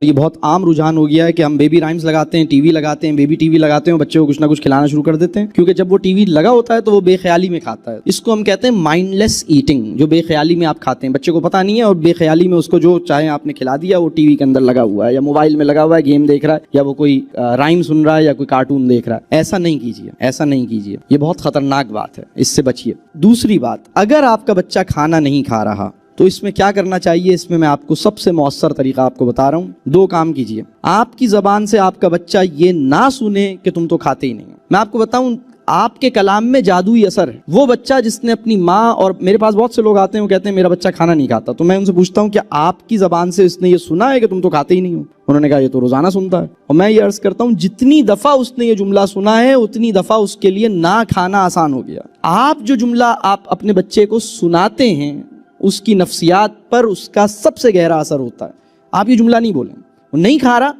یہ بہت عام رجحان ہو گیا ہے کہ ہم بیبی رائمز لگاتے ہیں، ٹی وی لگاتے ہیں، بیبی ٹی وی لگاتے ہیں اور بچے کو کچھ نہ کچھ کھلانا شروع کر دیتے ہیں، کیونکہ جب وہ ٹی وی لگا ہوتا ہے تو وہ بے خیالی میں کھاتا ہے۔ اس کو ہم کہتے ہیں مائنڈ لیس ایٹنگ، جو بے خیالی میں آپ کھاتے ہیں، بچے کو پتہ نہیں ہے اور بے خیالی میں اس کو جو چاہے آپ نے کھلا دیا، وہ ٹی وی کے اندر لگا ہوا ہے یا موبائل میں لگا ہوا ہے، گیم دیکھ رہا ہے یا وہ کوئی رائم سن رہا ہے یا کوئی کارٹون دیکھ رہا ہے۔ ایسا نہیں کیجیے، ایسا نہیں کیجیے، یہ بہت خطرناک بات ہے، اس سے بچیے۔ دوسری بات، اگر آپ کا بچہ کھانا نہیں کھا رہا تو اس میں کیا کرنا چاہیے؟ اس میں آپ کو سب سے مؤثر طریقہ آپ کو بتا رہا ہوں۔ دو کام کیجئے، آپ کی زبان سے آپ کا بچہ یہ نہ سنے کہ تم تو کھاتے ہی نہیں ہو۔ میں آپ کو بتاؤں، آپ کے کلام میں جادوئی اثر ہے۔ وہ بچہ جس نے اپنی ماں، اور میرے پاس بہت سے لوگ آتے ہیں وہ کہتے ہیں میرا بچہ کھانا نہیں کھاتا، تو میں ان سے پوچھتا ہوں کہ آپ کی زبان سے اس نے یہ سنا ہے کہ تم تو کھاتے ہی نہیں ہو؟ انہوں نے کہا یہ تو روزانہ سنتا ہے۔ اور میں یہ عرض کرتا ہوں جتنی دفعہ اس نے یہ جملہ سنا ہے اتنی دفعہ اس کے لیے نہ کھانا آسان ہو گیا۔ آپ جو جملہ آپ اپنے بچے کو سناتے ہیں اس کی نفسیات پر اس کا سب سے گہرا اثر ہوتا ہے۔ آپ یہ جملہ نہیں بولیں، وہ نہیں کھا رہا،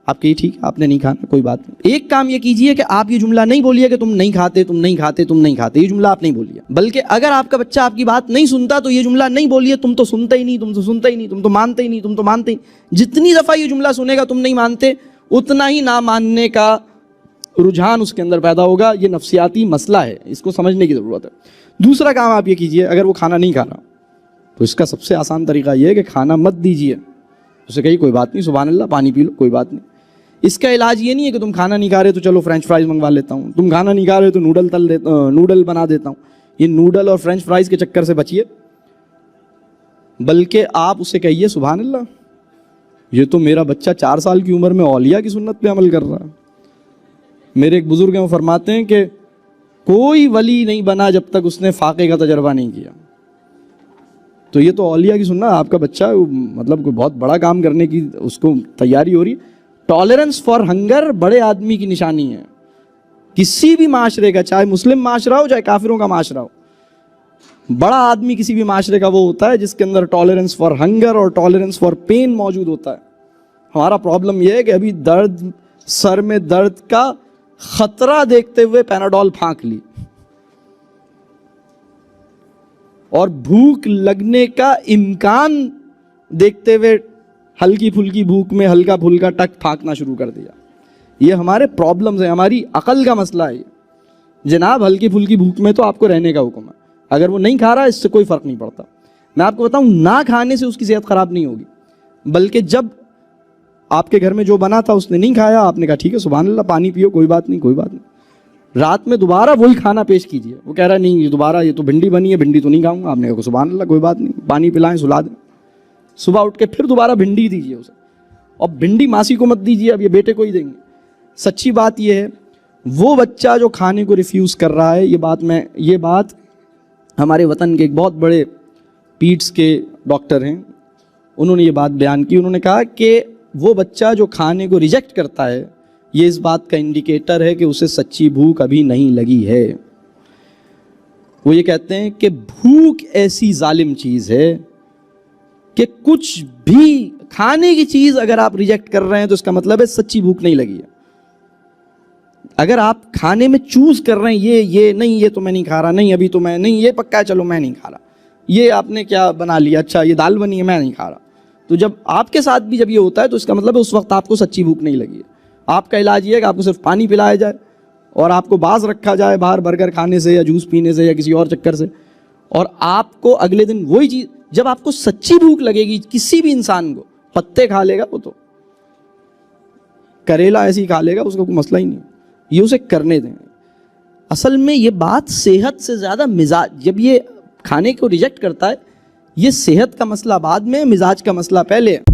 آپ کہیے ٹھیک ہے آپ نے نہیں کھانا، کوئی بات نہیں۔ ایک کام یہ کیجئے کہ آپ یہ جملہ نہیں بولیے کہ تم نہیں کھاتے، تم نہیں کھاتے، تم نہیں کھاتے، یہ جملہ آپ نہیں بولیے، بلکہ اگر آپ کا بچہ آپ کی بات نہیں سنتا تو یہ جملہ نہیں بولیے تم تو سنتے ہی نہیں، تم تو سنتے ہی نہیں، تم تو مانتے ہی نہیں، تم تو مانتے ہی نہیں۔ جتنی دفعہ یہ جملہ سنے گا تم نہیں مانتے، اتنا ہی نہ ماننے کا رجحان اس کے اندر پیدا ہوگا۔ یہ نفسیاتی مسئلہ ہے، اس کو سمجھنے کی ضرورت ہے۔ دوسرا کام آپ یہ کیجئے، اگر وہ کھانا نہیں کھا رہا تو اس کا سب سے آسان طریقہ یہ ہے کہ کھانا مت دیجیے، اسے کہیے کوئی بات نہیں، سبحان اللہ، پانی پی لو، کوئی بات نہیں۔ اس کا علاج یہ نہیں ہے کہ تم کھانا نہیں کھا رہے تو چلو فرینچ فرائز منگوا لیتا ہوں، تم کھانا نہیں کھا رہے تو نوڈل بنا دیتا ہوں۔ یہ نوڈل اور فرینچ فرائز کے چکر سے بچیے، بلکہ آپ اسے کہیے سبحان اللہ، یہ تو میرا بچہ 4 سال کی عمر میں اولیاء کی سنت پہ عمل کر رہا ہے۔ میرے ایک بزرگ ہیں، وہ فرماتے ہیں کہ کوئی ولی نہیں بنا جب تک اس نے فاقے کا تجربہ نہیں کیا۔ تو یہ تو اولیاء کی سننا، آپ کا بچہ مطلب کوئی بہت بڑا کام کرنے کی اس کو تیاری ہو رہی ہے۔ ٹالرنس فار ہنگر بڑے آدمی کی نشانی ہے، کسی بھی معاشرے کا، چاہے مسلم معاشرہ ہو چاہے کافروں کا معاشرہ ہو۔ بڑا آدمی کسی بھی معاشرے کا وہ ہوتا ہے جس کے اندر ٹالرنس فار ہنگر اور ٹالرنس فار پین موجود ہوتا ہے۔ ہمارا پرابلم یہ ہے کہ ابھی سر میں درد کا خطرہ دیکھتے ہوئے پیناڈول پھانک لی، اور بھوک لگنے کا امکان دیکھتے ہوئے ہلکی پھلکی بھوک میں ہلکا پھلکا ٹک پھانکنا شروع کر دیا۔ یہ ہمارے پرابلمز ہیں، ہماری عقل کا مسئلہ ہے۔ جناب ہلکی پھلکی بھوک میں تو آپ کو رہنے کا حکم ہے، اگر وہ نہیں کھا رہا اس سے کوئی فرق نہیں پڑتا۔ میں آپ کو بتاؤں، نہ کھانے سے اس کی صحت خراب نہیں ہوگی، بلکہ جب آپ کے گھر میں جو بنا تھا اس نے نہیں کھایا، آپ نے کہا ٹھیک ہے سبحان اللہ، پانی پیو، کوئی بات نہیں، کوئی بات نہیں۔ رات میں دوبارہ وہی کھانا پیش کیجیے، وہ کہہ رہا ہے نہیں یہ دوبارہ، یہ تو بھنڈی بنی ہے، بھنڈی تو نہیں کھاؤں گا، آپ نے کہا سبحان اللہ کوئی بات نہیں، پانی پلائیں، سلا دیں۔ صبح اٹھ کے پھر دوبارہ بھنڈی دیجیے اسے، اور بھنڈی ماسی کو مت دیجیے، اب یہ بیٹے کو ہی دیں گے۔ سچی بات یہ ہے، وہ بچہ جو کھانے کو ریفیوز کر رہا ہے، یہ بات ہمارے وطن کے ایک بہت بڑے پیٹس کے ڈاکٹر ہیں، انہوں نے یہ بات بیان کی۔ انہوں نے کہا کہ وہ بچہ جو کھانے کو ریجیکٹ کرتا ہے، یہ اس بات کا انڈیکیٹر ہے کہ اسے سچی بھوک ابھی نہیں لگی ہے۔ وہ یہ کہتے ہیں کہ بھوک ایسی ظالم چیز ہے کہ کچھ بھی کھانے کی چیز اگر آپ ریجیکٹ کر رہے ہیں تو اس کا مطلب ہے سچی بھوک نہیں لگی ہے۔ اگر آپ کھانے میں چوز کر رہے ہیں یہ نہیں، یہ تو میں نہیں کھا رہا، نہیں ابھی تو میں نہیں، یہ پکا ہے چلو میں نہیں کھا رہا، یہ آپ نے کیا بنا لیا، اچھا یہ دال بنی ہے میں نہیں کھا رہا، تو جب آپ کے ساتھ بھی جب یہ ہوتا ہے تو اس کا مطلب ہے اس وقت آپ کو سچی بھوک نہیں لگی ہے۔ آپ کا علاج یہ ہے کہ آپ کو صرف پانی پلایا جائے اور آپ کو باز رکھا جائے باہر برگر کھانے سے یا جوس پینے سے یا کسی اور چکر سے، اور آپ کو اگلے دن وہی چیز، جب آپ کو سچی بھوک لگے گی، کسی بھی انسان کو پتے کھا لے گا، وہ تو کریلا ایسے ہی کھا لے گا، اس کا کوئی مسئلہ ہی نہیں، یہ اسے کرنے دیں۔ اصل میں یہ بات صحت سے زیادہ مزاج، جب یہ کھانے کو ریجیکٹ کرتا ہے، یہ صحت کا مسئلہ بعد میں، مزاج کا مسئلہ پہلے ہے۔